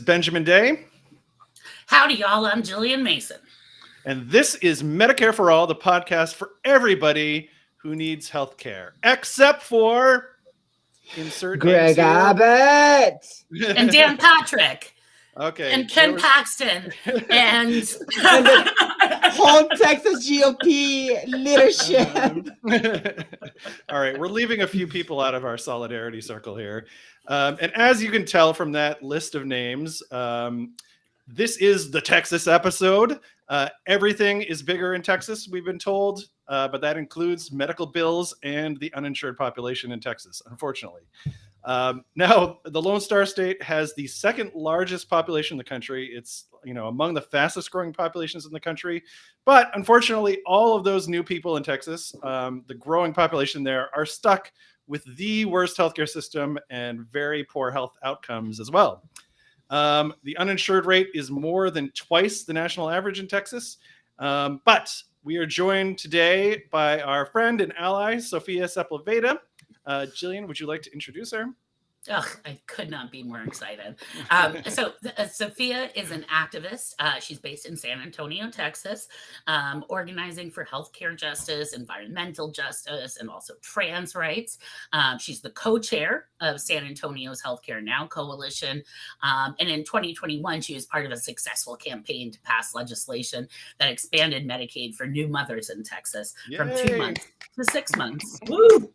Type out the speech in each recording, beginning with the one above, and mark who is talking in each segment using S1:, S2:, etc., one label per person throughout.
S1: Benjamin Day.
S2: Howdy, y'all. I'm Gillian Mason.
S1: And this is Medicare for All, the podcast for everybody who needs health care, except for insert
S3: Greg Abbott.
S2: And Dan Patrick.
S1: Okay.
S2: And Ken Paxton. And
S3: the whole Texas GOP leadership.
S1: All right. We're leaving a few people out of our solidarity circle here. And as you can tell from that list of names, this is the Texas episode. Everything is bigger in Texas, we've been told, but that includes medical bills and the uninsured population in Texas, unfortunately. Now, the Lone Star State has the second largest population in the country. It's, among the fastest growing populations in the country. But unfortunately, all of those new people in Texas, the growing population there, are stuck with the worst healthcare system and very poor health outcomes as well. The uninsured rate is more than twice the national average in Texas. But we are joined today by our friend and ally, Sofia Sepulveda. Gillian, would you like to introduce her?
S2: Oh, I could not be more excited. Sofia is an activist. She's based in San Antonio, Texas, organizing for healthcare justice, environmental justice, and also trans rights. She's the co-chair of San Antonio's Healthcare Now Coalition. And in 2021, she was part of a successful campaign to pass legislation that expanded Medicaid for new mothers in Texas from 2 months to 6 months. Woo!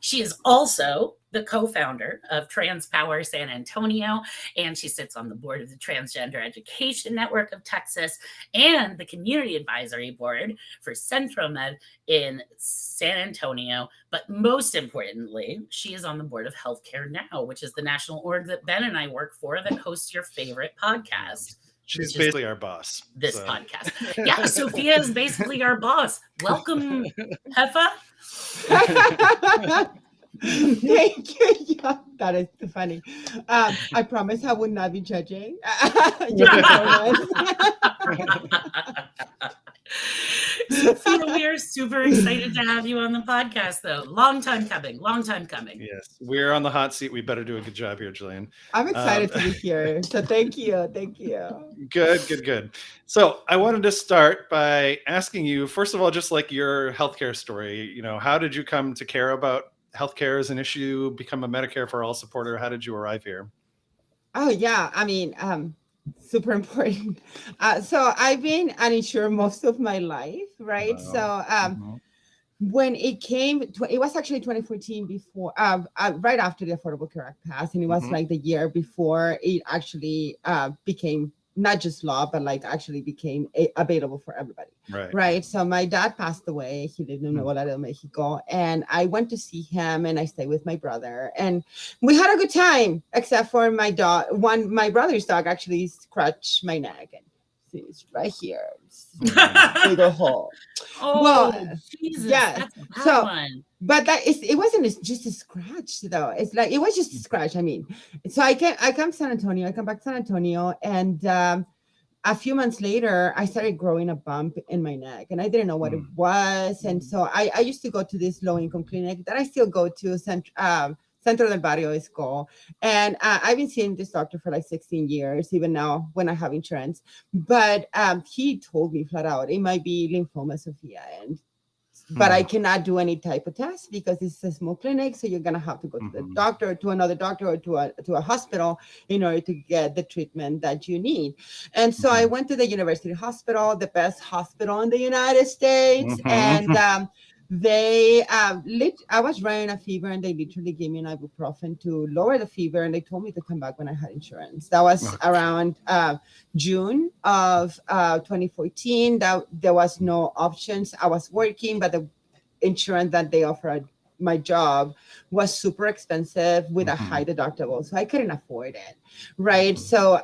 S2: She is also the co-founder of Trans Power San Antonio, and she sits on the board of the Transgender Education Network of Texas and the Community Advisory Board for CentroMed in San Antonio. But most importantly, she is on the board of Healthcare Now, which is the national org that Ben and I work for that hosts your favorite podcast.
S1: She's basically our boss.
S2: This podcast. Yeah, Sofia is basically our boss. Welcome, Heffa.
S3: Thank you. Yeah, that is funny. I promise I would not be judging.
S2: Sofia, we are super excited to have you on the podcast, though. Long time coming.
S1: Yes, we're on the hot seat. We better do a good job here, Gillian.
S3: I'm excited to be here. So thank you.
S1: Good. So I wanted to start by asking you, first of all, just like your healthcare story, how did you come to care about healthcare as an issue, become a Medicare for All supporter? How did you arrive here?
S3: Oh, yeah. I mean, super important. So I've been uninsured most of my life, right? Wow. So when it came, it was actually 2014 before, right after the Affordable Care Act passed. And it was like the year before it actually became not just law, but like actually became available for everybody. Right. So my dad passed away. He lived in Nuevo Laredo, Mexico. And I went to see him and I stayed with my brother. And we had a good time, except for my dog. My brother's dog actually scratched my neck. And it's right here. Big hole.
S2: Oh, well, Jesus. Yeah.
S3: So, one. But it wasn't just a scratch though. It's like, it was just a scratch. I mean, so I come to San Antonio. I come back to San Antonio, and a few months later, I started growing a bump in my neck, and I didn't know what it was. And so I used to go to this low-income clinic that I still go to, Centro del Barrio is called. And I've been seeing this doctor for like 16 years, even now when I have insurance. But he told me flat out, it might be lymphoma, Sofia. But I cannot do any type of test because it's a small clinic. So you're going to have to go to the doctor, to another doctor, or to a hospital in order to get the treatment that you need. And so I went to the University Hospital, the best hospital in the United States. And I was running a fever, and they literally gave me an ibuprofen to lower the fever. And they told me to come back when I had insurance. That was around June of 2014. That there was no options. I was working, but the insurance that they offered my job was super expensive with a high deductible, so I couldn't afford it. Right. So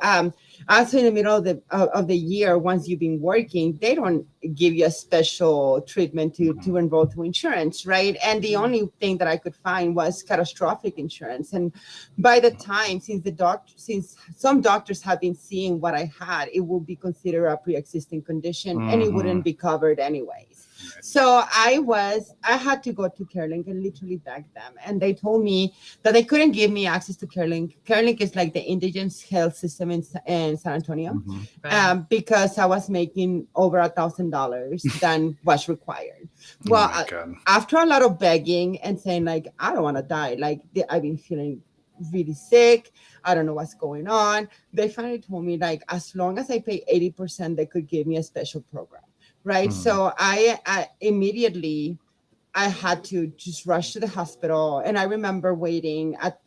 S3: also in the middle of the year, once you've been working, they don't give you a special treatment to enroll to insurance. Right. And the only thing that I could find was catastrophic insurance. And by the time, since some doctors have been seeing what I had, it will be considered a pre-existing condition and it wouldn't be covered anyways. So I had to go to CareLink and literally beg them. And they told me that they couldn't give me access to CareLink. CareLink is like the indigent health system in San Antonio,
S2: Right.
S3: because I was making over $1,000 than was required. Well,
S1: Oh my God.
S3: after a lot of begging and saying like, I don't want to die, like I've been feeling really sick. I don't know what's going on. They finally told me like, as long as I pay 80%, they could give me a special program. Right. So I immediately, I had to just rush to the hospital. And I remember waiting at,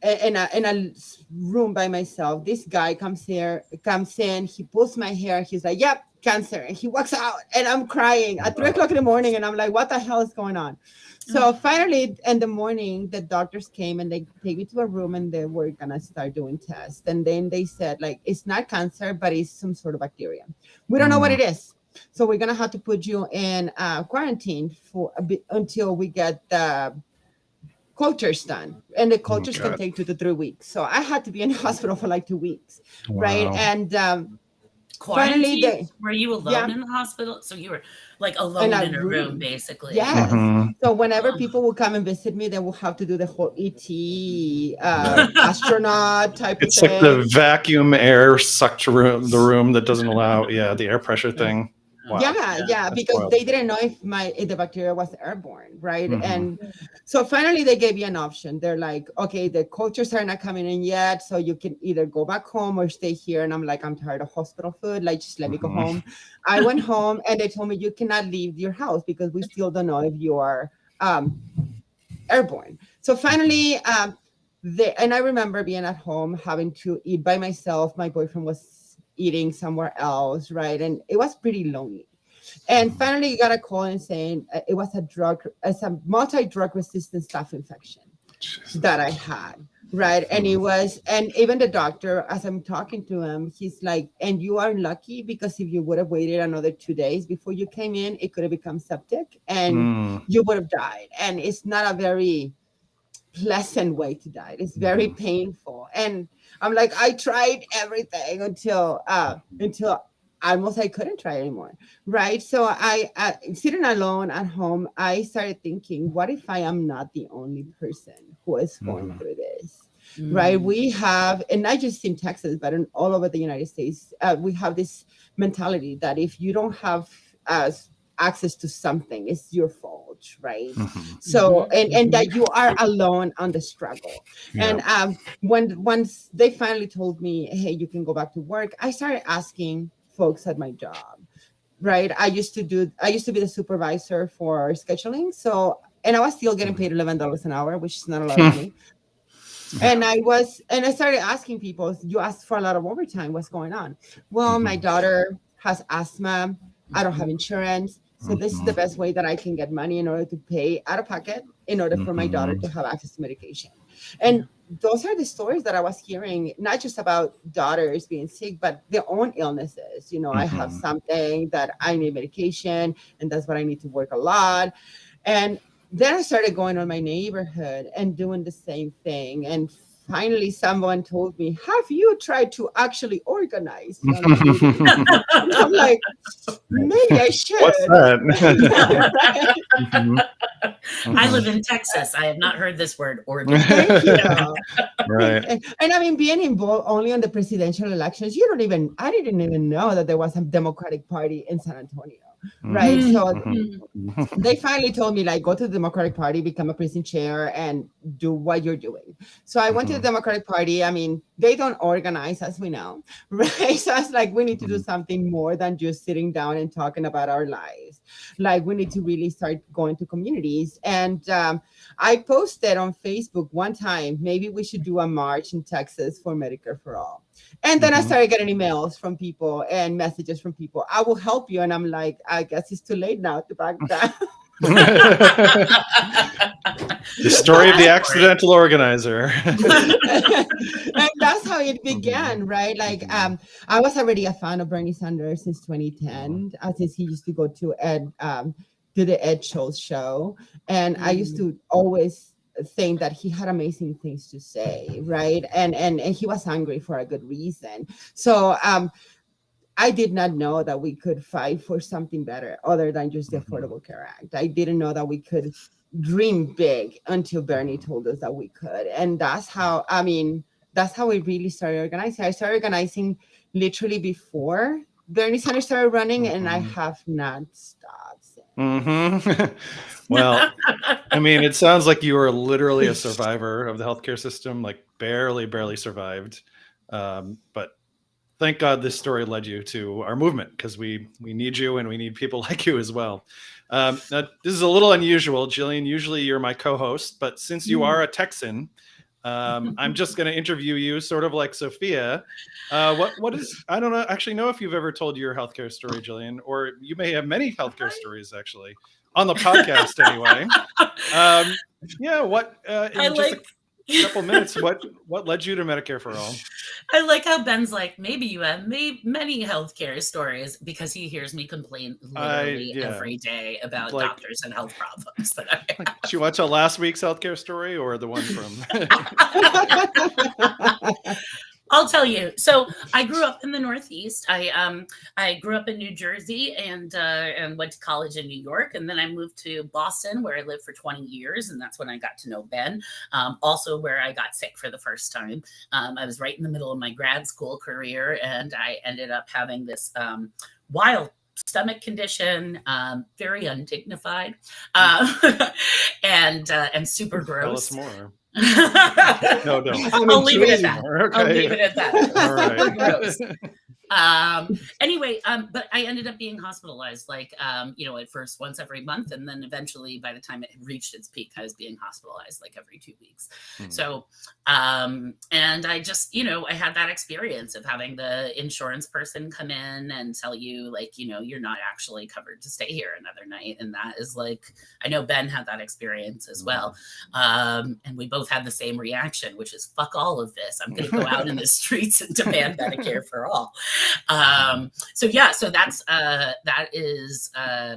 S3: in a room by myself. This guy comes in, he pulls my hair. He's like, yep, cancer. And he walks out and I'm crying at 3 o'clock in the morning. And I'm like, what the hell is going on? So finally in the morning, the doctors came and they take me to a room and they were going to start doing tests. And then they said like, it's not cancer, but it's some sort of bacteria. We don't know what it is. So we're going to have to put you in quarantine for a bit until we get the cultures done, and the cultures can take 2 to 3 weeks. So I had to be in the hospital for like 2 weeks. Right. And
S2: Quarantine? Were you alone in the hospital? So you were like alone in a room, basically.
S3: Yes. So whenever people will come and visit me, they will have to do the whole ET astronaut type of thing.
S1: It's like the vacuum air sucked room, the room that doesn't allow, the air pressure thing. Wow.
S3: Yeah, because wild. They didn't know if the bacteria was airborne, right? And so finally they gave me an option. They're like, okay, the cultures are not coming in yet, so you can either go back home or stay here. And I'm like, I'm tired of hospital food. Like, just let me go home. I went home and they told me you cannot leave your house because we still don't know if you are airborne. So finally, and I remember being at home having to eat by myself. My boyfriend was eating somewhere else, right? And it was pretty lonely. And finally, you got a call and saying it was a multi-drug resistant staph infection that I had, right? And it was, and even the doctor, as I'm talking to him, he's like, and you are lucky because if you would have waited another 2 days before you came in, it could have become septic and you would have died. And it's not a very pleasant way to die. It's very painful. And I'm like, I tried everything until almost I couldn't try anymore, right? So I sitting alone at home, I started thinking, what if I am not the only person who is going through this, right? We have, and not just in Texas, but in all over the United States, we have this mentality that if you don't have access to something, it's your fault, right? So and that you are alone on the struggle. And once they finally told me, hey, you can go back to work, I started asking folks at my job, right? I used to be the supervisor for scheduling, so, and I was still getting paid $11 an hour, which is not a lot of money. And I started asking people, you asked for a lot of overtime, what's going on? Well, my daughter has asthma, I don't have insurance. So this is the best way that I can get money in order to pay out of pocket in order for my daughter to have access to medication. And those are the stories that I was hearing, not just about daughters being sick, but their own illnesses. You know, I have something that I need medication, and that's what I need to work a lot. And then I started going on my neighborhood and doing the same thing. And finally, someone told me, have you tried to actually organize? I'm like, maybe I should.
S1: What's that?
S2: I live in Texas. I have not heard this word, organize.
S3: Thank you.
S1: Right.
S3: And I mean, being involved only on the presidential elections, I didn't even know that there was a Democratic Party in San Antonio. Right. So they finally told me, like, go to the Democratic Party, become a precinct chair, and do what you're doing. So I went to the Democratic Party. I mean, they don't organize, as we know, right? So I was like, we need to do something more than just sitting down and talking about our lives. Like, we need to really start going to communities. And I posted on Facebook one time, maybe we should do a march in Texas for Medicare for All. And then I started getting emails from people and messages from people. I will help you. And I'm like, I guess it's too late now to back down.
S1: The story of the accidental organizer.
S3: And that's how it began, right? Like, I was already a fan of Bernie Sanders since 2010, since he used to go to the Ed Schultz show. And I used to always think that he had amazing things to say, right? And he was angry for a good reason. So I did not know that we could fight for something better other than just the Affordable Care Act. I didn't know that we could dream big until Bernie told us that we could. And that's how, that's how we really started organizing. I started organizing literally before Bernie Sanders started running, and I have not stopped since.
S1: Well, I mean, it sounds like you were literally a survivor of the healthcare system, like barely survived. But thank God this story led you to our movement, because we need you, and we need people like you as well. Now, this is a little unusual, Gillian. Usually you're my co-host, but since you are a Texan, I'm just going to interview you sort of like Sophia. What is, I don't actually know if you've ever told your healthcare story, Gillian, or you may have many healthcare stories actually on the podcast anyway. Yeah, what, in just a couple minutes, what led you to Medicare for All?
S2: I like how Ben's like, maybe you have many healthcare stories, because he hears me complain literally every day about doctors and health problems that I have.
S1: Did you watch last week's healthcare story or the one from?
S2: I'll tell you. So I grew up in the Northeast. I grew up in New Jersey and went to college in New York. And then I moved to Boston, where I lived for 20 years. And that's when I got to know Ben. Also where I got sick for the first time. I was right in the middle of my grad school career, and I ended up having this wild stomach condition, very undignified, and super gross.
S1: Tell us more.
S2: No, I'll leave it at that. Okay. I'll leave it at that.
S1: All right.
S2: Anyway, but I ended up being hospitalized, at first once every month, and then eventually, by the time it reached its peak, I was being hospitalized like every 2 weeks. So, and I just, I had that experience of having the insurance person come in and tell you, you're not actually covered to stay here another night. And that is I know Ben had that experience as well. And we both had the same reaction, which is fuck all of this. I'm going to go out in the streets and demand Medicare for all. So that is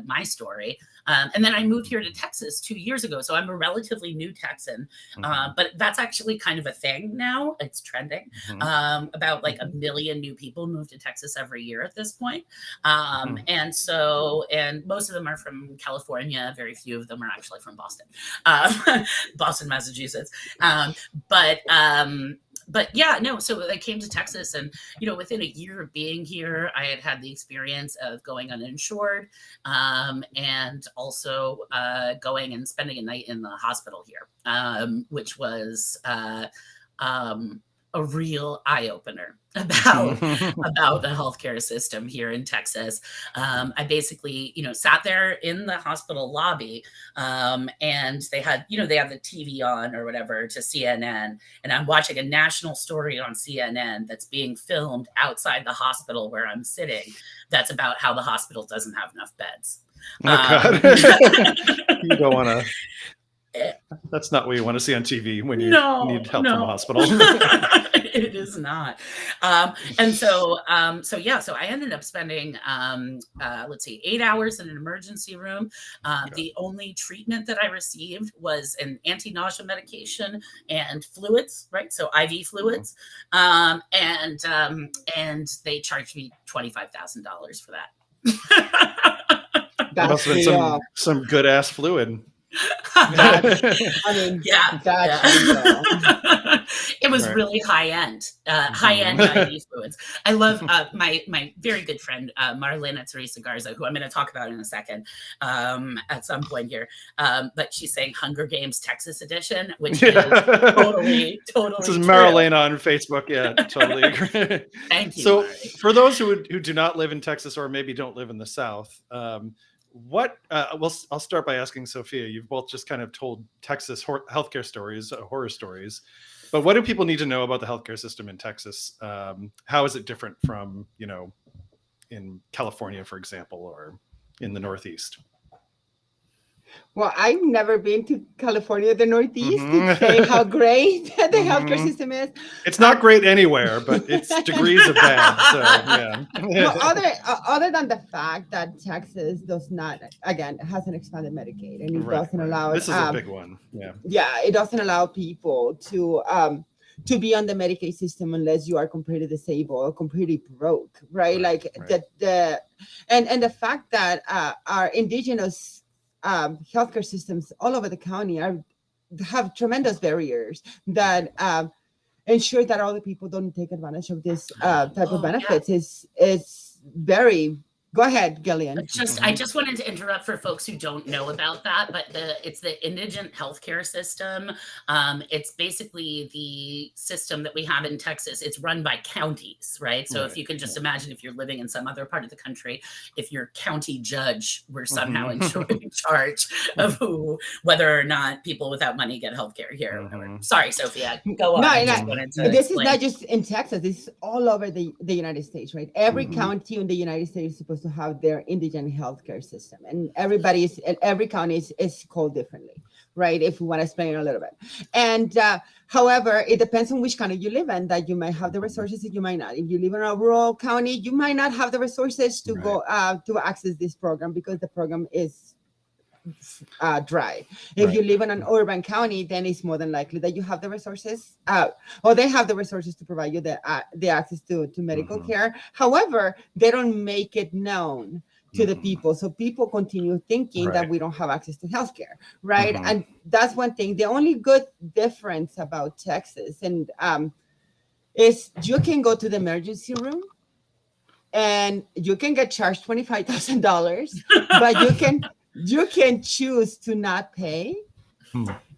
S2: my story. And then I moved here to Texas 2 years ago. So I'm a relatively new Texan, but that's actually kind of a thing now. It's trending. About 1 million new people move to Texas every year at this point. And most of them are from California. Very few of them are actually from Boston, Boston, Massachusetts. But yeah, no, so I came to Texas, and, within a year of being here, I had the experience of going uninsured, and also going and spending a night in the hospital here, which was a real eye-opener about the healthcare system here in Texas. I basically, sat there in the hospital lobby, and they had the TV on or whatever to CNN, and I'm watching a national story on CNN that's being filmed outside the hospital where I'm sitting. That's about how the hospital doesn't have enough beds.
S1: Oh, God. You don't want to. That's not what you want to see on TV when you need help from a hospital.
S2: It is not. And so I ended up spending, 8 hours in an emergency room. The only treatment that I received was an anti-nausea medication and fluids, right? So IV fluids. And they charged me $25,000 for that.
S1: That must have been some good ass fluid.
S2: It was really high end IV fluids. I love my very good friend Marlena Teresa Garza, who I'm going to talk about in a second at some point here. But she's saying Hunger Games Texas edition, which is totally. This is
S1: Marlena on Facebook. Yeah, totally agree.
S2: Thank you.
S1: So,
S2: Mari.
S1: for those who do not live in Texas, or maybe don't live in the South, I'll start by asking Sophia. You've both just kind of told Texas healthcare stories, horror stories, but what do people need to know about the healthcare system in Texas? How is it different from, in California, for example, or in the Northeast?
S3: Well, I've never been to California, the Northeast, to say how great the healthcare system is.
S1: It's not great anywhere, but it's degrees of bad. So, yeah.
S3: Well, other than the fact that Texas hasn't expanded Medicaid, and it doesn't allow.
S1: This is a big one. Yeah.
S3: Yeah, it doesn't allow people to to be on the Medicaid system unless you are completely disabled or completely broke, right? Like and the fact that our indigenous healthcare systems all over the county have tremendous barriers that ensure that all the people don't take advantage of this type of benefits is very. Go ahead, Gillian.
S2: I just wanted to interrupt for folks who don't know about that, but it's the indigent healthcare system. It's basically the system that we have in Texas. It's run by counties, right? So if you can just imagine if you're living in some other part of the country, if your county judge were somehow in charge of whether or not people without money get healthcare here. Sorry, Sophia, go on.
S3: This is not just in Texas. This is all over the United States, right? Every county in the United States is supposed to have their indigent healthcare system, and every county is called differently, right? If we want to explain it a little bit. And however, it depends on which county you live in, that you might have the resources that you might not. If you live in a rural county, you might not have the resources to go to access this program because the program is dry. If you live in an urban county, then it's more than likely that you have the resources, or they have the resources to provide you the access to medical care. However, they don't make it known to the people, so people continue thinking that we don't have access to healthcare, right? And that's one thing. The only good difference about Texas and is you can go to the emergency room and you can get charged $25,000, but you can choose to not pay,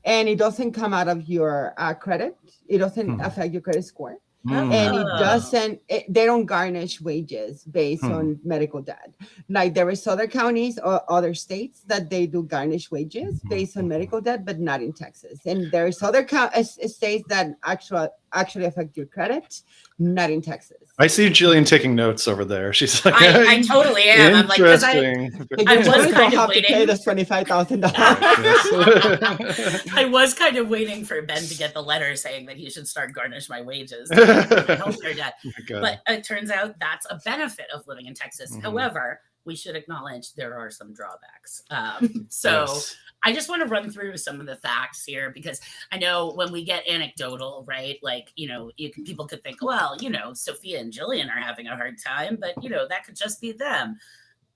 S3: and it doesn't come out of your credit. It doesn't affect your credit score. And it doesn't, they don't garnish wages based on medical debt. Like there is other counties or other states that they do garnish wages based on medical debt, but not in Texas. And there is other states that actually affect your credit, not in Texas.
S1: I see Gillian taking notes over there. She's like,
S2: I totally am. I'm like, because I was kind of waiting.
S3: To pay this $25,000.
S2: I was kind of waiting for Ben to get the letter saying that he should start garnish my wages. Healthcare debt. But it turns out that's a benefit of living in Texas. However, we should acknowledge there are some drawbacks. I just want to run through some of the facts here because I know when we get anecdotal, right? Like, people could think, well, Sophia and Gillian are having a hard time, but, that could just be them.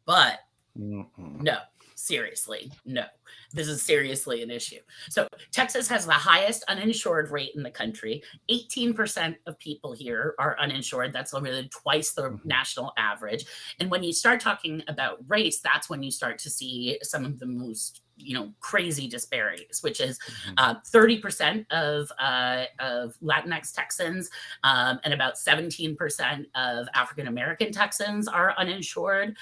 S2: But no, seriously, no. This is seriously an issue. So Texas has the highest uninsured rate in the country. 18% of people here are uninsured. That's literally twice the national average. And when you start talking about race, that's when you start to see some of the most crazy disparities, which is 30% of Latinx Texans and about 17% of African-American Texans are uninsured.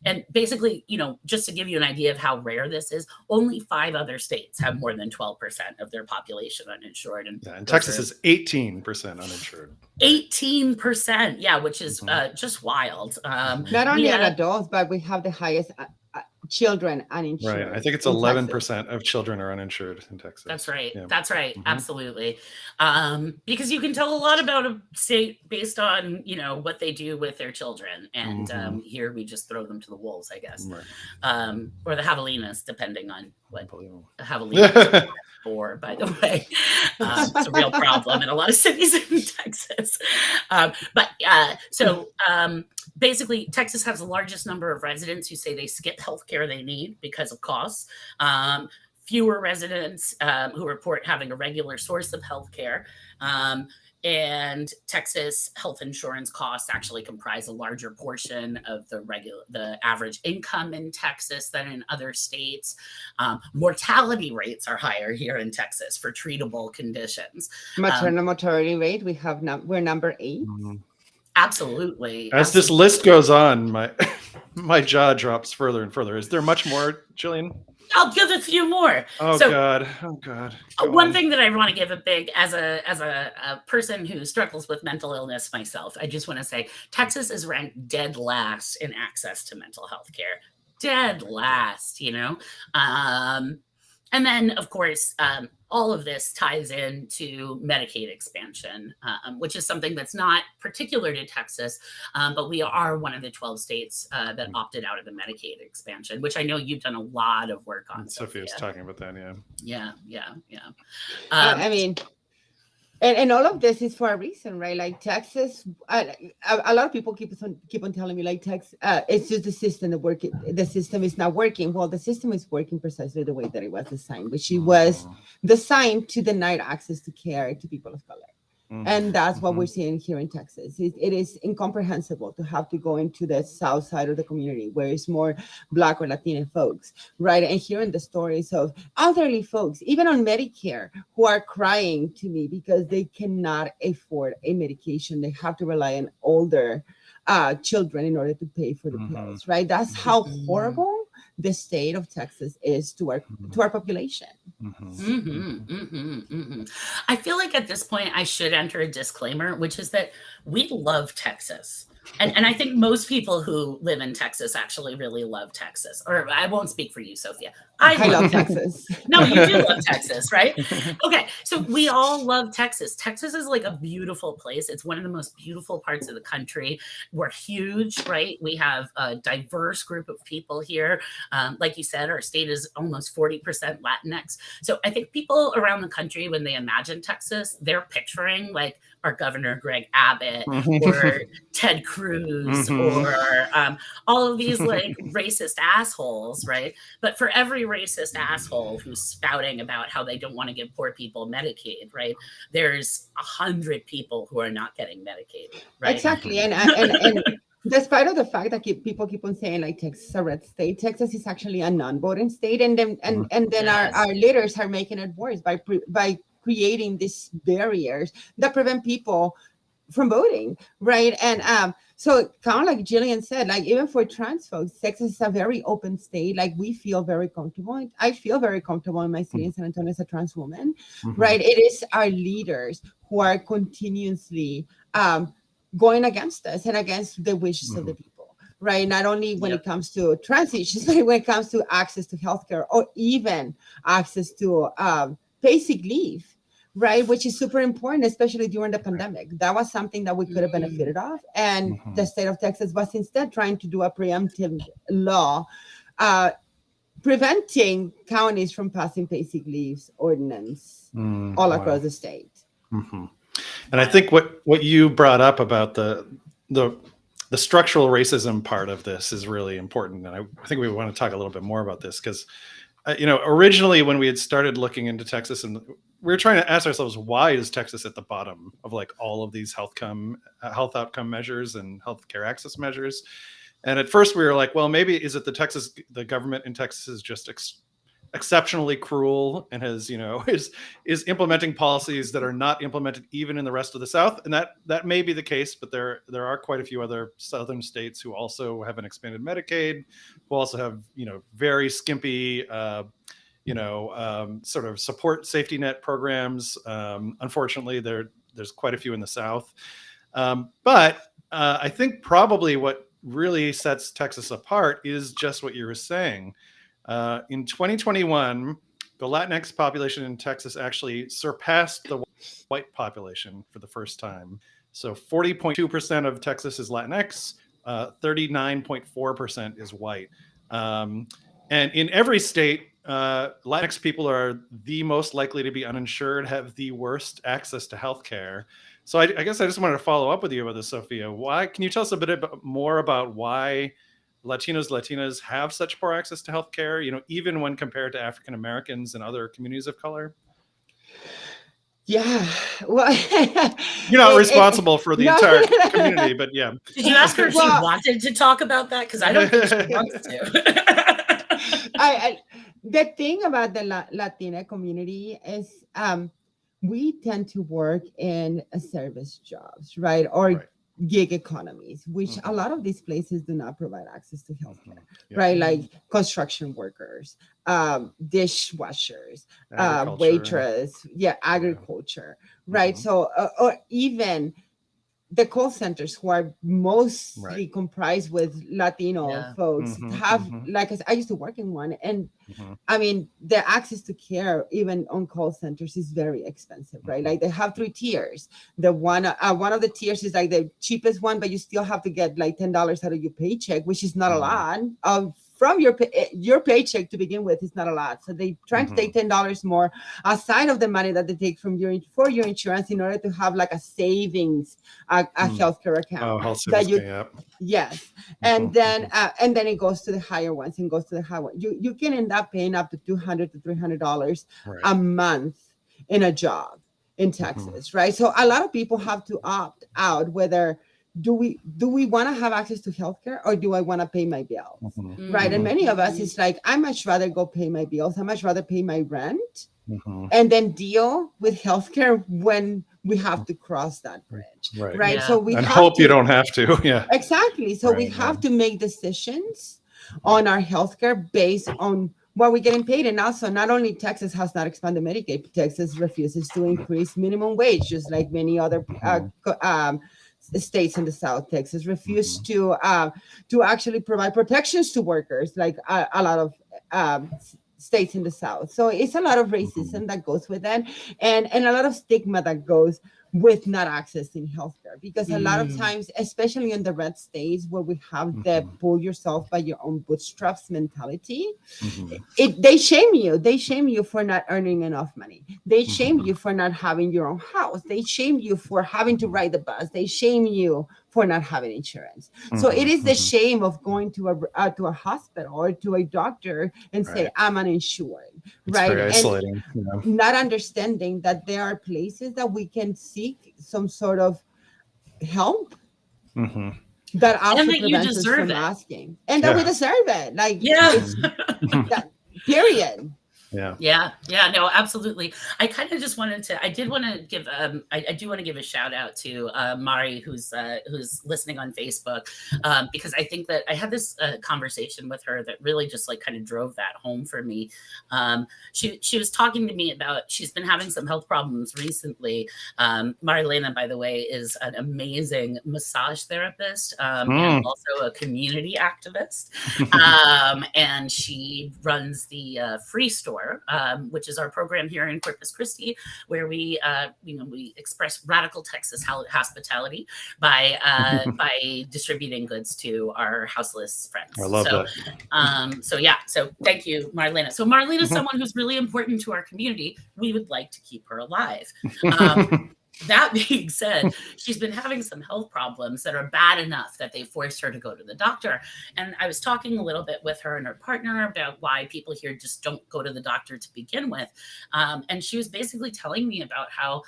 S2: And basically, just to give you an idea of how rare this is, only 5 other states have more than 12% of their population uninsured. And
S1: Texas is 18% uninsured.
S2: 18%, yeah, which is just wild.
S3: Not only in adults, but we have the highest children uninsured.
S1: Right. I think it's 11% of children are uninsured in Texas.
S2: That's right. Yeah. That's right. Absolutely. Because you can tell a lot about a state based on, what they do with their children. And here we just throw them to the wolves, I guess. Right. Or the javelinas, depending on what javelinas for, by the way. It's a real problem in a lot of cities in Texas. Basically, Texas has the largest number of residents who say they skip healthcare they need because of costs. Fewer residents who report having a regular source of healthcare. And Texas health insurance costs actually comprise a larger portion of the average income in Texas than in other states. Mortality rates are higher here in Texas for treatable conditions.
S3: Maternal mortality rate, we're number 8.
S2: Absolutely.
S1: As this list goes on, my jaw drops further and further. Is there much more, Gillian?
S2: I'll give a few more.
S1: God.
S2: One thing that I want to give a big, as a person who struggles with mental illness myself, I just want to say Texas is ranked dead last in access to mental health care. Dead last, and then, of course, all of this ties into Medicaid expansion, which is something that's not particular to Texas, but we are one of the 12 states that opted out of the Medicaid expansion, which I know you've done a lot of work on.
S1: Sophia's talking about that,
S2: Yeah.
S3: I mean, And all of this is for a reason, right? Like Texas, a lot of people keep on telling me like Texas, it's just the system that working. The system is not working. Well, the system is working precisely the way that it was designed, which it was designed to deny access to care to people of color. And that's what we're seeing here in Texas. It is incomprehensible to have to go into the south side of the community where it's more Black or Latina folks, right? And hearing the stories of elderly folks, even on Medicare, who are crying to me because they cannot afford a medication. They have to rely on older children in order to pay for the pills, right? That's how horrible the state of Texas is to our population.
S2: I feel like at this point I should enter a disclaimer, which is that we love Texas. And I think most people who live in Texas actually really love Texas. Or I won't speak for you, Sophia. I
S3: love Texas.
S2: No, you do love Texas, right? Okay, so we all love Texas. Texas is like a beautiful place. It's one of the most beautiful parts of the country. We're huge, right? We have a diverse group of people here. Like you said, our state is almost 40% Latinx. So I think people around the country, when they imagine Texas, they're picturing like our Governor Greg Abbott or Ted Cruz or all of these like racist assholes, right? But for every racist asshole who's spouting about how they don't want to give poor people Medicaid, right? There's 100 people who are not getting Medicaid, right?
S3: Exactly, and despite of the fact that people keep on saying like Texas is a red state, Texas is actually a non-voting state, and then our leaders are making it worse by creating these barriers that prevent people from voting, right? And so kind of like Gillian said, like even for trans folks, Texas is a very open state. Like we feel very comfortable. I feel very comfortable in my city in San Antonio as a trans woman, right? It is our leaders who are continuously going against us and against the wishes of the people, right? Not only when it comes to trans issues, but when it comes to access to healthcare or even access to basic leave, right? Which is super important, especially during the pandemic. That was something that we could have benefited of. And the state of Texas was instead trying to do a preemptive law preventing counties from passing basic leaves ordinance all across the state.
S1: And I think what you brought up about the structural racism part of this is really important. And I think we want to talk a little bit more about this because originally when we had started looking into Texas, and we were trying to ask ourselves, why is Texas at the bottom of like all of these health outcome measures and healthcare access measures? And at first we were like, well, maybe is it the government in Texas is just exceptionally cruel and has, is implementing policies that are not implemented even in the rest of the South. And that may be the case, but there are quite a few other Southern states who also have an expanded Medicaid, who also have, very skimpy, sort of support safety net programs. Unfortunately, there's quite a few in the South. But I think probably what really sets Texas apart is just what you were saying. In 2021, the Latinx population in Texas actually surpassed the white population for the first time. So 40.2% of Texas is Latinx, 39.4% is white. And in every state, Latinx people are the most likely to be uninsured, have the worst access to healthcare. So I guess I just wanted to follow up with you about this, Sophia. Can you tell us a bit more about why Latinas have such poor access to healthcare, even when compared to African Americans and other communities of color?
S3: Yeah, well,
S2: you're
S1: not responsible for the entire community, but yeah.
S2: Did you ask her if she wanted to talk about that? Because I don't think she wants to.
S3: The thing about the Latina community is we tend to work in service jobs, right? Or gig economies, which a lot of these places do not provide access to healthcare, right? Like construction workers, dishwashers, waitress, agriculture, right? So, or even the call centers who are mostly comprised with Latino folks have, like I used to work in one, and I mean, the access to care, even on call centers, is very expensive, right? Like they have 3 tiers. The one of the tiers is like the cheapest one, but you still have to get like $10 out of your paycheck, which is not a lot from your paycheck to begin with is not a lot. So they trying to take $10 more aside of the money that they take from for your insurance in order to have like a savings, a healthcare account.
S1: Oh, health savings pay up.
S3: Yes, and then it goes to the higher ones and goes to the high one. You can end up paying up to $200 to $300 a month in a job in Texas, right? So a lot of people have to opt out whether do we want to have access to healthcare or do I want to pay my bills, right? And many of us, it's like, I much rather go pay my bills. I much rather pay my rent and then deal with healthcare when we have to cross that bridge, right?
S1: Yeah.
S3: So we
S1: hope you don't have to. Yeah,
S3: exactly. So we have to make decisions on our healthcare based on what we're getting paid. And also, not only Texas has not expanded Medicaid, Texas refuses to increase minimum wage, just like many other states in the South. Texas refused to actually provide protections to workers, like a lot of states in the South. So it's a lot of racism that goes with that, and a lot of stigma that goes with not accessing healthcare, because a lot of times, especially in the red states where we have the pull yourself by your own bootstraps mentality, they shame you. They shame you for not earning enough money. They shame you for not having your own house. They shame you for having to ride the bus. They shame you for not having insurance. So it is the shame of going to a hospital or to a doctor and say, I'm uninsured, right?
S1: It's very isolating.
S3: Not understanding that there are places that we can seek some sort of help that also prevents us from asking, and that we deserve it. Like, period.
S2: Yeah, no, absolutely. I kind of just wanted to, I do want to give a shout out to Mari, who's listening on Facebook, because I think that I had this conversation with her that really just like kind of drove that home for me. She was talking to me about, she's been having some health problems recently. Marilena, by the way, is an amazing massage therapist and also a community activist. And she runs the Free Store, which is our program here in Corpus Christi, where we express radical Texas hospitality by distributing goods to our houseless friends.
S1: I love that.
S2: So thank you, Marlena. So Marlena is someone who's really important to our community. We would like to keep her alive. That being said, she's been having some health problems that are bad enough that they forced her to go to the doctor. And I was talking a little bit with her and her partner about why people here just don't go to the doctor to begin with. And she was basically telling me about how,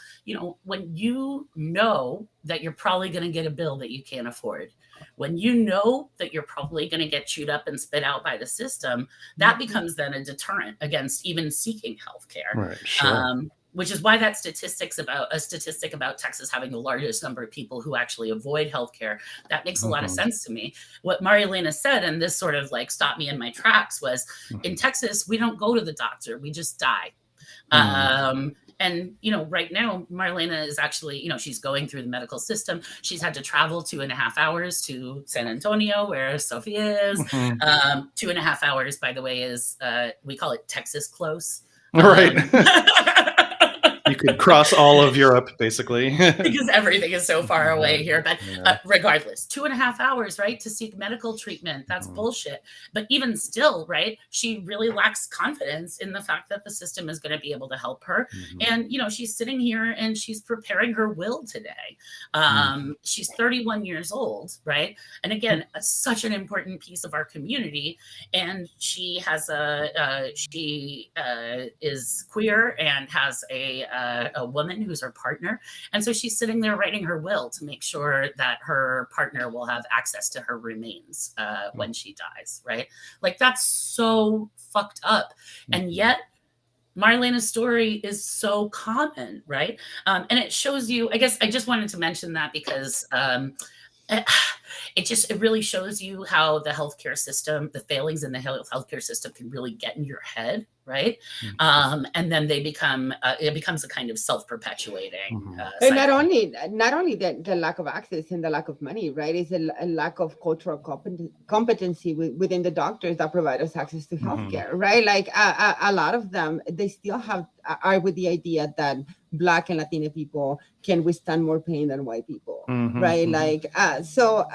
S2: when you know that you're probably going to get a bill that you can't afford, when you know that you're probably going to get chewed up and spit out by the system, that becomes then a deterrent against even seeking healthcare.
S1: Right, sure.
S2: Which is why that statistic about Texas having the largest number of people who actually avoid healthcare, that makes a lot of sense to me. What Marilena said, and this sort of like stopped me in my tracks, was in Texas, we don't go to the doctor, we just die. And, right now, Marlena is actually, she's going through the medical system. She's had to travel 2.5 hours to San Antonio, where Sofia is. 2.5 hours, by the way, is, we call it Texas close.
S1: Right. You could cross all of Europe, basically.
S2: Because everything is so far away here. But regardless, 2.5 hours, right, to seek medical treatment. That's bullshit. But even still, right, she really lacks confidence in the fact that the system is going to be able to help her. And, she's sitting here and she's preparing her will today. She's 31 years old, right? And again, such an important piece of our community. And she has she is queer and has a woman who's her partner. And so she's sitting there writing her will to make sure that her partner will have access to her remains when she dies, right? Like, that's so fucked up. And yet Marlena's story is so common, right? And it shows you, I guess I just wanted to mention that because it really shows you how the healthcare system, the failings in the healthcare system can really get in your head, right? And then they become, it becomes a kind of self-perpetuating
S3: and not only the lack of access and the lack of money, right? It's a lack of cultural competency within the doctors that provide us access to healthcare, right? Like a lot of them, they still are with the idea that Black and Latina people can withstand more pain than white people, right? Like, so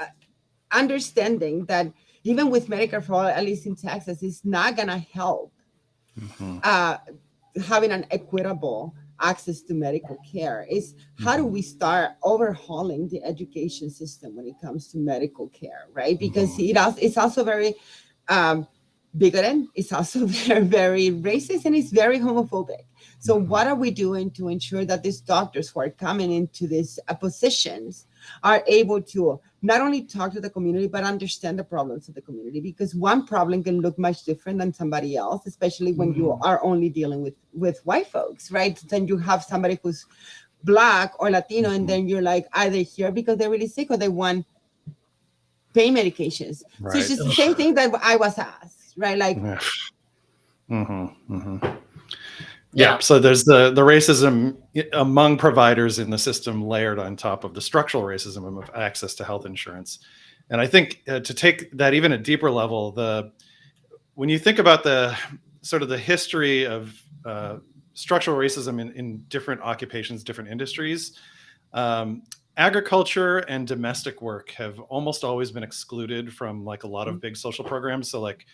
S3: understanding that even with Medicare for all, at least in Texas, it's not gonna help having an equitable access to medical care. Is how do we start overhauling the education system when it comes to medical care, right? Because it's also very bigoted. It's also very, very racist, and it's very homophobic. So what are we doing to ensure that these doctors who are coming into these positions are able to not only talk to the community, but understand the problems of the community? Because one problem can look much different than somebody else, especially when you are only dealing with white folks, right? Then you have somebody who's Black or Latino, and then you're like, are they here because they're really sick or they want pain medications? So it's just the same thing that I was asked, right? Like,
S1: yeah. So there's the racism among providers in the system layered on top of the structural racism of access to health insurance. And I think to take that even a deeper level, when you think about the sort of the history of structural racism in different occupations, different industries, agriculture and domestic work have almost always been excluded from like a lot of big social programs. So like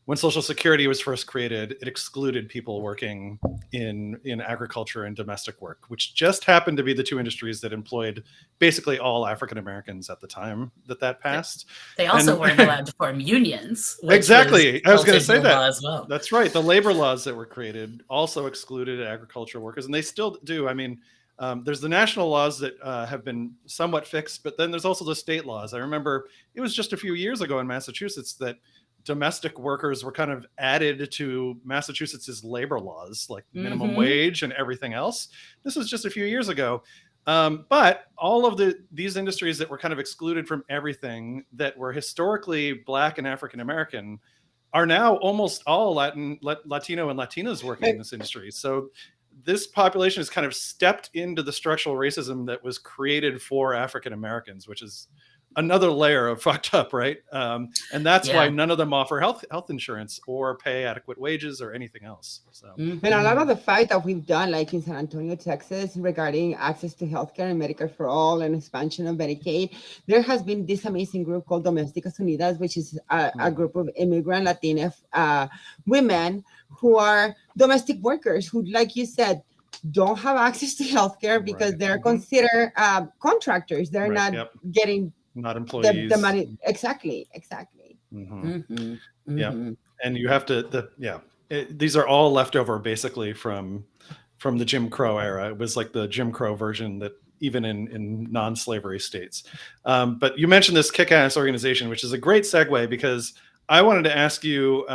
S1: when Social Security was first created, it excluded people working in agriculture and domestic work, which just happened to be the two industries that employed basically all African Americans at the time that passed.
S2: They also weren't allowed to form unions.
S1: Exactly. I was going to say that
S2: as well.
S1: That's right. The labor laws that were created also excluded agricultural workers, and they still do. I mean, there's the national laws that have been somewhat fixed, but then there's also the state laws. I remember it was just a few years ago in Massachusetts that domestic workers were kind of added to Massachusetts's labor laws, like minimum wage and everything else. This was just a few years ago. But all of these industries that were kind of excluded from everything that were historically Black and African American are now almost all Latino and Latinas working in this industry. So this population has kind of stepped into the structural racism that was created for African Americans, which is another layer of fucked up, right? And that's why none of them offer health insurance or pay adequate wages or anything else. So,
S3: and a lot of the fight that we've done, like in San Antonio, Texas, regarding access to healthcare and Medicare for all and expansion of Medicaid, there has been this amazing group called Domésticas Unidas, which is a group of immigrant Latina women who are domestic workers who, like you said, don't have access to healthcare because they're considered contractors. They're not getting
S1: employees.
S3: The money. Exactly.
S1: Yeah. And you have to, these are all leftover basically from the Jim Crow era. It was like the Jim Crow version that even in non-slavery states. But you mentioned this kick-ass organization, which is a great segue because I wanted to ask you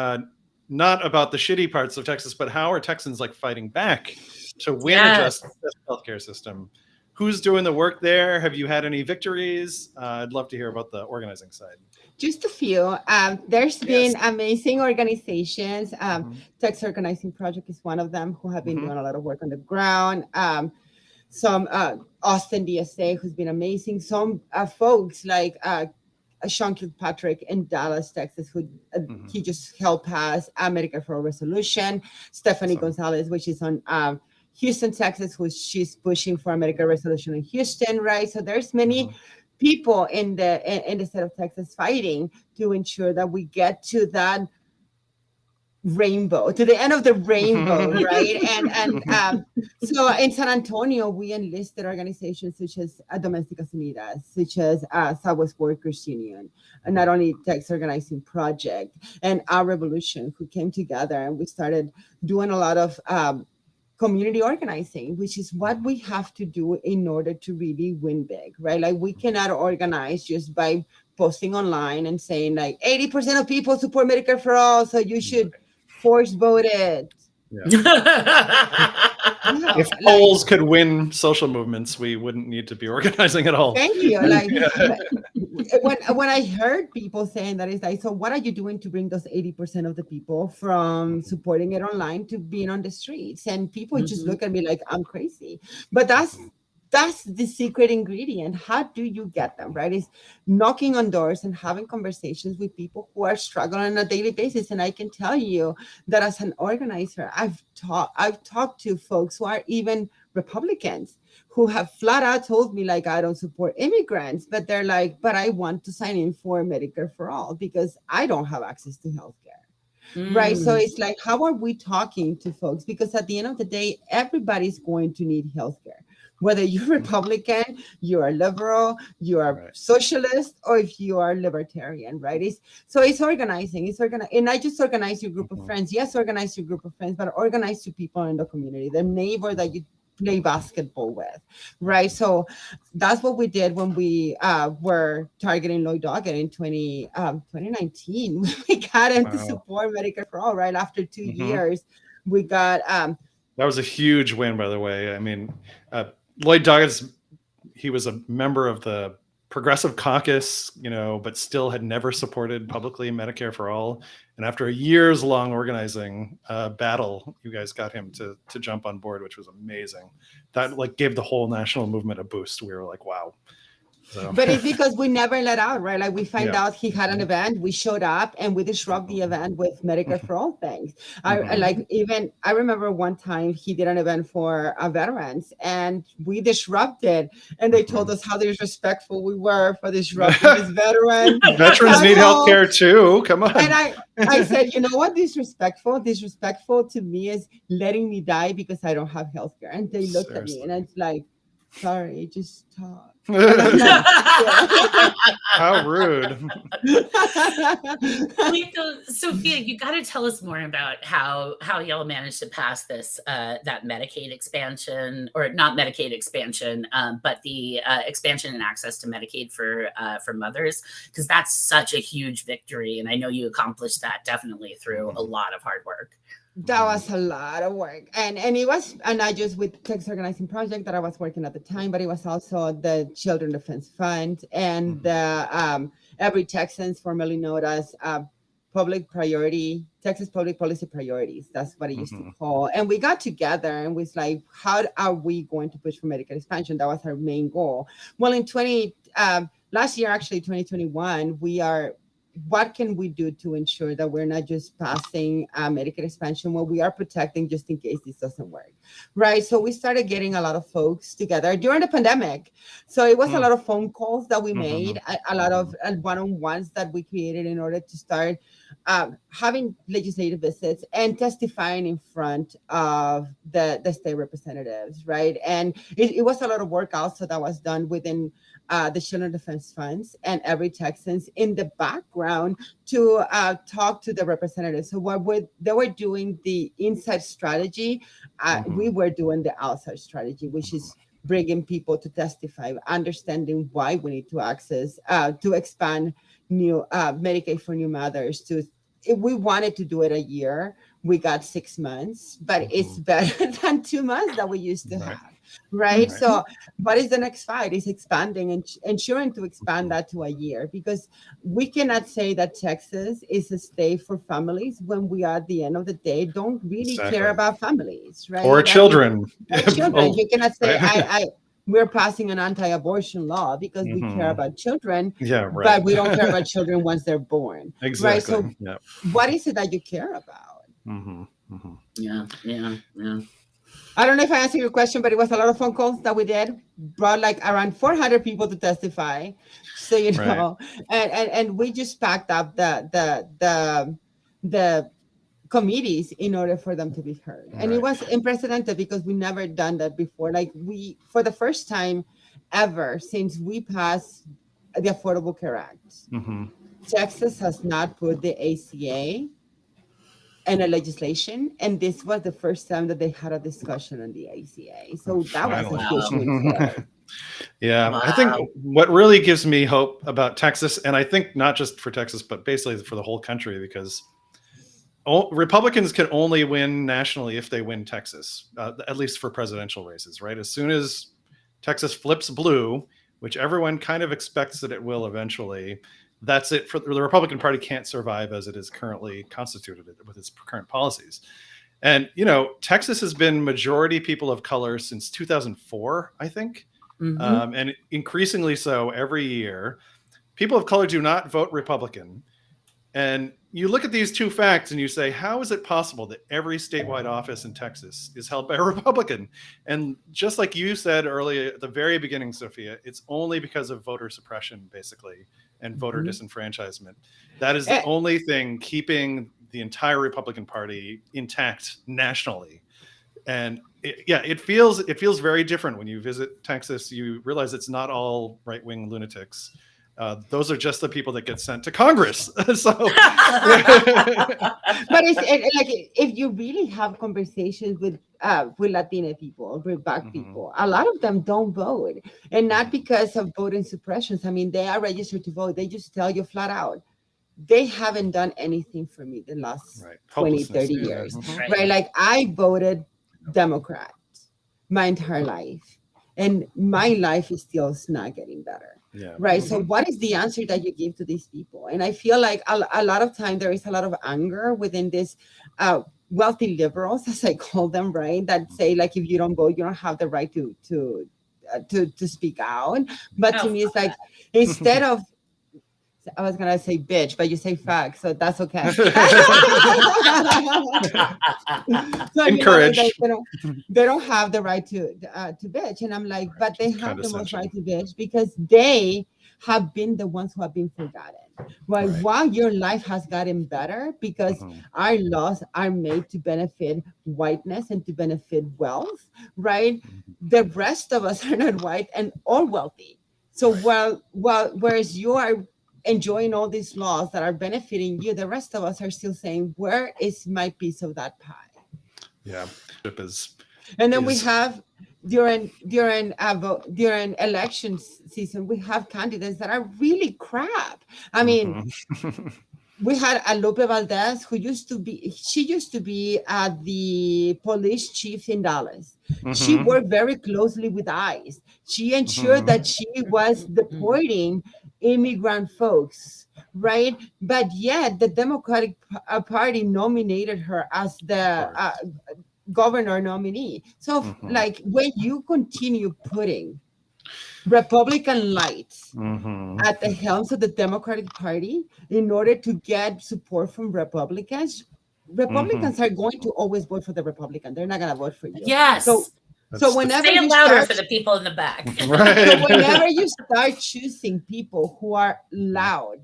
S1: not about the shitty parts of Texas, but how are Texans like fighting back to win a just healthcare system? Who's doing the work there? Have you had any victories? I'd love to hear about the organizing side.
S3: Just a few. There's been amazing organizations. Texas Organizing Project is one of them who have been doing a lot of work on the ground. Some Austin DSA, who's been amazing. Some folks like Sean Kilpatrick in Dallas, Texas, who he just helped pass a Medicare for All resolution. Stephanie Gonzalez, which is on Houston, Texas, she's pushing for a Medicare resolution in Houston, right? So there's many people in the state of Texas fighting to ensure that we get to that rainbow, to the end of the rainbow, right? And so in San Antonio, we enlisted organizations such as Domésticas Unidas, such as Southwest Workers Union, and not only Texas Organizing Project and Our Revolution, who came together and we started doing a lot of community organizing, which is what we have to do in order to really win big, right? Like we cannot organize just by posting online and saying like 80% of people support Medicare for all, so you should force vote it.
S1: If polls could win social movements, we wouldn't need to be organizing at all.
S3: Thank you. Like when I heard people saying that, it's like, so what are you doing to bring those 80% of the people from supporting it online to being on the streets? And people just look at me like I'm crazy. But that's the secret ingredient. How do you get them, right? It's knocking on doors and having conversations with people who are struggling on a daily basis. And I can tell you that as an organizer, I've talked to folks who are even Republicans who have flat out told me, like, I don't support immigrants, but they're like, but I want to sign in for Medicare for all because I don't have access to healthcare. Right. So it's like, how are we talking to folks? Because at the end of the day, everybody's going to need healthcare. Whether you're Republican, you're a liberal, you're socialist, or if you are libertarian, right? It's organizing. And not just organize your group of friends. Yes, organize your group of friends, but organize your people in the community, the neighbor that you play basketball with, right? So that's what we did when we were targeting Lloyd Doggett in 2019. We got him to support Medicare for all, right? After 2 years, we got...
S1: that was a huge win, by the way. I mean, Lloyd Doggett, he was a member of the Progressive Caucus, but still had never supported publicly Medicare for all. And after a years long organizing battle, you guys got him to jump on board, which was amazing. That gave the whole national movement a boost. We were like, wow. So.
S3: But it's because we never let out, right? Like we find out he had an event, we showed up and we disrupt the event with Medicare for all things. I remember one time he did an event for veterans and we disrupted and they told us how disrespectful we were for disrupting this veteran.
S1: Veterans need health care too. Come on.
S3: And I said, you know what? Disrespectful to me is letting me die because I don't have health care. And they looked at me and it's like, sorry, just talk.
S1: How rude.
S2: Sofia, you got to tell us more about how y'all managed to pass this that Medicaid expansion, or not Medicaid expansion, but the expansion and access to Medicaid for mothers, because that's such a huge victory, and I know you accomplished that definitely through a lot of hard work.
S3: That was a lot of work. And it was, and not just with Texas Organizing Project that I was working at the time, but it was also the Children Defense Fund and the Every Texans, formerly known as Public Priority, Texas Public Policy Priorities. That's what it used to call. And we got together and was like, how are we going to push for Medicaid expansion? That was our main goal. Well, in last year, actually, 2021, what can we do to ensure that we're not just passing Medicaid expansion, we are protecting just in case this doesn't work, right? So we started getting a lot of folks together during the pandemic. So it was a lot of phone calls that we made, a lot of one-on-ones that we created in order to start having legislative visits and testifying in front of the state representatives, right? And it was a lot of work also that was done within the Children Defense Funds and Every Texans in the background to talk to the representatives. So they were doing the inside strategy, we were doing the outside strategy, which is bringing people to testify, understanding why we need to expand new Medicaid for new mothers. If we wanted to do it a year, we got 6 months, but it's better than 2 months that we used to have. Right. So what is the next fight? Is expanding and ensuring to expand that to a year, because we cannot say that Texas is a state for families when we at the end of the day don't really care about families, right?
S1: Or children.
S3: Children. You cannot say we're passing an anti-abortion law because we care about children, but we don't care about children once they're born.
S1: Exactly.
S3: Right. So what is it that you care about?
S2: Yeah.
S3: I don't know if I answered your question, but it was a lot of phone calls that we did, brought like around 400 people to testify. So, and we just packed up the committees in order for them to be heard. And it was unprecedented because we never done that before. Like for the first time ever since we passed the Affordable Care Act, Texas has not put the ACA and a legislation, and this was the first time that they had a discussion on the ACA. So that was a huge win for us.
S1: I think what really gives me hope about Texas, and I think not just for Texas, but basically for the whole country, because Republicans can only win nationally if they win Texas, at least for presidential races, right? As soon as Texas flips blue, which everyone kind of expects that it will eventually, that's it. For the Republican Party can't survive as it is currently constituted with its current policies. And, Texas has been majority people of color since 2004, I think. And increasingly so every year. People of color do not vote Republican. And you look at these two facts and you say, how is it possible that every statewide office in Texas is held by a Republican? And just like you said earlier at the very beginning, Sophia, it's only because of voter suppression, basically, and voter disenfranchisement. That is the only thing keeping the entire Republican Party intact nationally. And it feels very different when you visit Texas. You realize it's not all right-wing lunatics. Those are just the people that get sent to Congress. So,
S3: But like if you really have conversations with Latina people, with Black people, a lot of them don't vote, and not because of voting suppressions. I mean, they are registered to vote. They just tell you flat out, they haven't done anything for me the last 20, 30 years. Right? Like I voted Democrat my entire life, and my life is still not getting better.
S1: Yeah.
S3: Right. So what is the answer that you give to these people? And I feel like a lot of time there is a lot of anger within this wealthy liberals, as I call them, right? That say like, if you don't vote, you don't have the right to speak out. But to me, it's like, instead of, I was gonna say bitch, but you say fact, so that's okay. So,
S1: encourage.
S3: They don't have the right to bitch, and I'm like, but they have the most right to bitch because they have been the ones who have been forgotten. Right? While your life has gotten better because our laws are made to benefit whiteness and to benefit wealth, right? The rest of us are not white and or wealthy. So whereas you are enjoying all these laws that are benefiting you, the rest of us are still saying, where is my piece of that pie?
S1: Yeah.
S3: And then we have during election season, we have candidates that are really crap. I mean, we had a Lupe Valdez who used to be the police chief in Dallas. She worked very closely with ICE. She ensured that she was deporting immigrant folks, right? But yet the Democratic Party nominated her as the governor nominee. So like when you continue putting Republican lights at the helms of the Democratic Party in order to get support from Republicans are going to always vote for the Republican. They're not going to vote for you.
S2: Yes.
S3: So whenever
S2: say it
S3: you
S2: louder for the people in the back.
S1: Right.
S3: So whenever you start choosing people who are loud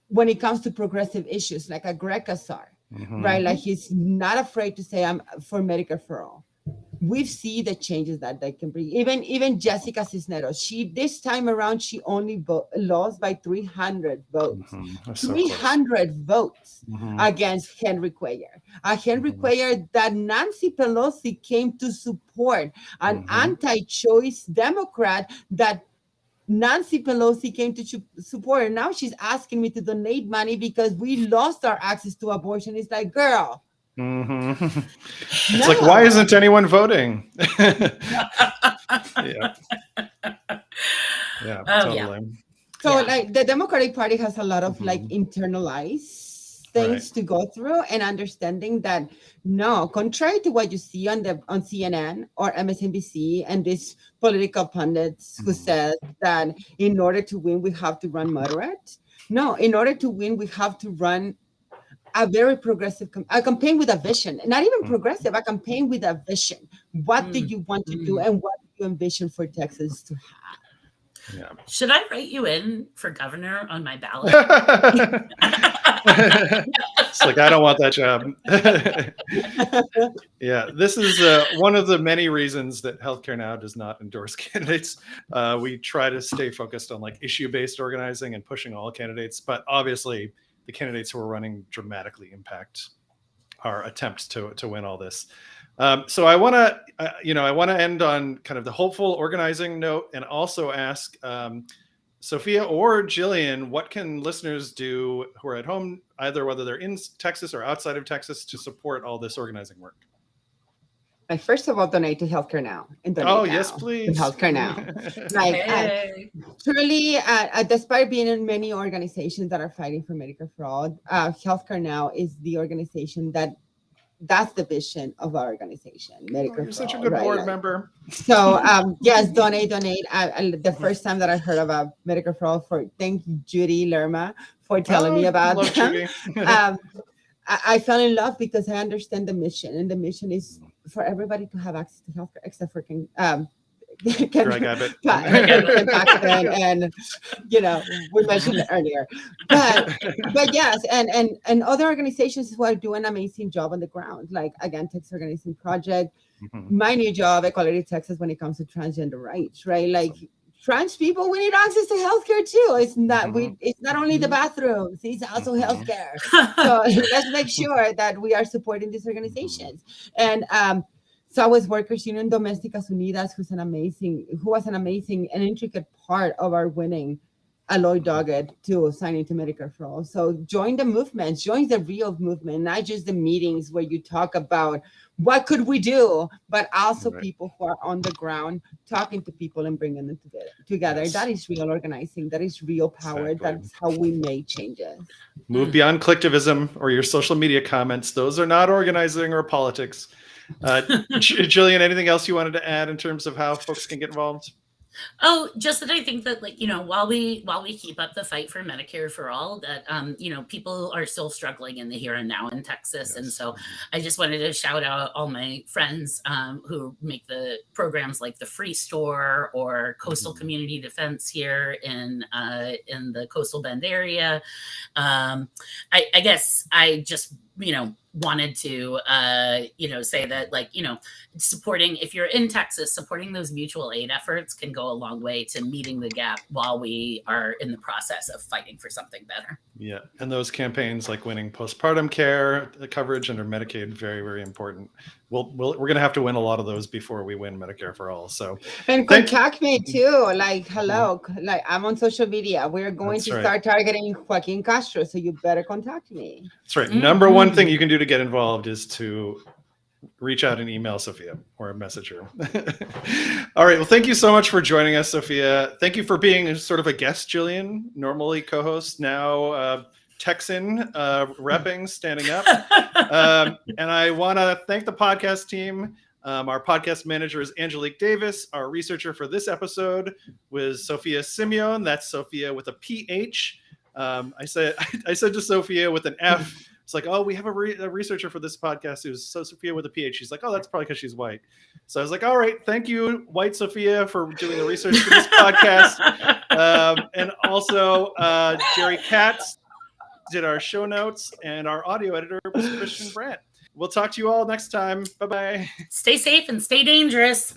S3: when it comes to progressive issues, like a Greg Casar, right? Like he's not afraid to say, I'm for Medicare for all. We've seen the changes that they can bring. Even Jessica Cisneros, this time around, she only lost by 300 votes. 300 votes against Henry Cuellar. Henry Cuellar that Nancy Pelosi came to support, an anti-choice Democrat that Nancy Pelosi came to support. And now she's asking me to donate money because we lost our access to abortion. It's like, girl.
S1: It's like, why isn't anyone voting? Yeah, totally.
S3: So like the Democratic Party has a lot of like internalized things to go through, and understanding that no, contrary to what you see on CNN or MSNBC and these political pundits who said that in order to win we have to run moderate. No, in order to win we have to run a very progressive a campaign with a vision. Not even progressive, a campaign with a vision. What do you want to do, and what do you envision for Texas to have?
S1: Yeah.
S2: Should I write you in for governor on my ballot?
S1: It's like, I don't want that job. Yeah, this is one of the many reasons that Healthcare Now does not endorse candidates. We try to stay focused on like issue-based organizing and pushing all candidates, but obviously the candidates who are running dramatically impact our attempts to win all this. So I want to, I want to end on kind of the hopeful organizing note, and also ask Sophia or Gillian, what can listeners do who are at home, either whether they're in Texas or outside of Texas, to support all this organizing work?
S3: Like, first of all, donate to Healthcare Now. And donate now
S1: yes, please.
S3: to Healthcare Now. Like, truly, despite being in many organizations that are fighting for Medicare fraud, Healthcare Now is the organization that that's the vision of our organization, Medicare
S1: You're
S3: for
S1: such a
S3: All,
S1: good
S3: right?
S1: board
S3: Like,
S1: member.
S3: so yes, donate. The first time that I heard about Medicare for All, thank you, Judy Lerma, for telling me about
S1: love
S3: them.
S1: Judy.
S3: I fell in love because I understand the mission, and the mission is for everybody to have access to healthcare, except for
S1: Greg Abbott.
S3: Paxton, and we mentioned it earlier, but yes, and other organizations who are doing an amazing job on the ground, like again, Texas Organizing Project, my new job, Equality Texas, when it comes to transgender rights, right? Like trans people, we need access to healthcare too. It's not only the bathrooms, it's also healthcare. So let's make sure that we are supporting these organizations. And Southwest Workers Union Domésticas Unidas, who was an amazing and intricate part of our winning Aloy Doggett to signing to Medicare for All. So join the movement, join the real movement, not just the meetings where you talk about what could we do, but also people who are on the ground talking to people and bringing them together.
S1: Yes.
S3: That is real organizing. That is real power.
S1: Exactly.
S3: That's how we make changes.
S1: Move beyond collectivism or your social media comments. Those are not organizing or politics. Gillian, anything else you wanted to add in terms of how folks can get involved?
S2: Oh, just that I think that, like, while we keep up the fight for Medicare for All, that people are still struggling in the here and now in Texas. Yes. And so I just wanted to shout out all my friends who make the programs like the Free Store or Coastal Community Defense here in the Coastal Bend area. I guess I just wanted to say that, like, supporting, if you're in Texas, supporting those mutual aid efforts can go a long way to meeting the gap while we are in the process of fighting for something better. Yeah.
S1: And those campaigns like winning postpartum care coverage under Medicaid, very, very important. We're going to have to win a lot of those before we win Medicare for All. So,
S3: and contact me too. Like, hello, like I'm on social media. We're going to start targeting Joaquin Castro. So you better contact me.
S1: That's right. Number one thing you can do to get involved is to reach out and email Sofia or message her. All right. Well, thank you so much for joining us, Sofia. Thank you for being sort of a guest, Gillian, normally co-host, now Texan, repping, standing up. And I want to thank the podcast team. Our podcast manager is Angelique Davis. Our researcher for this episode was Sofia Simeon. That's Sophia with a PH. I said to Sophia with an F. It's like, oh, we have a researcher for this podcast who's Sophia with a PH. She's like, oh, that's probably because she's white. So I was like, all right, thank you, white Sophia, for doing the research for this podcast. And also Jerry Katz did our show notes, and our audio editor was Christian Brandt. We'll talk to you all next time. Bye-bye.
S2: Stay safe and stay dangerous.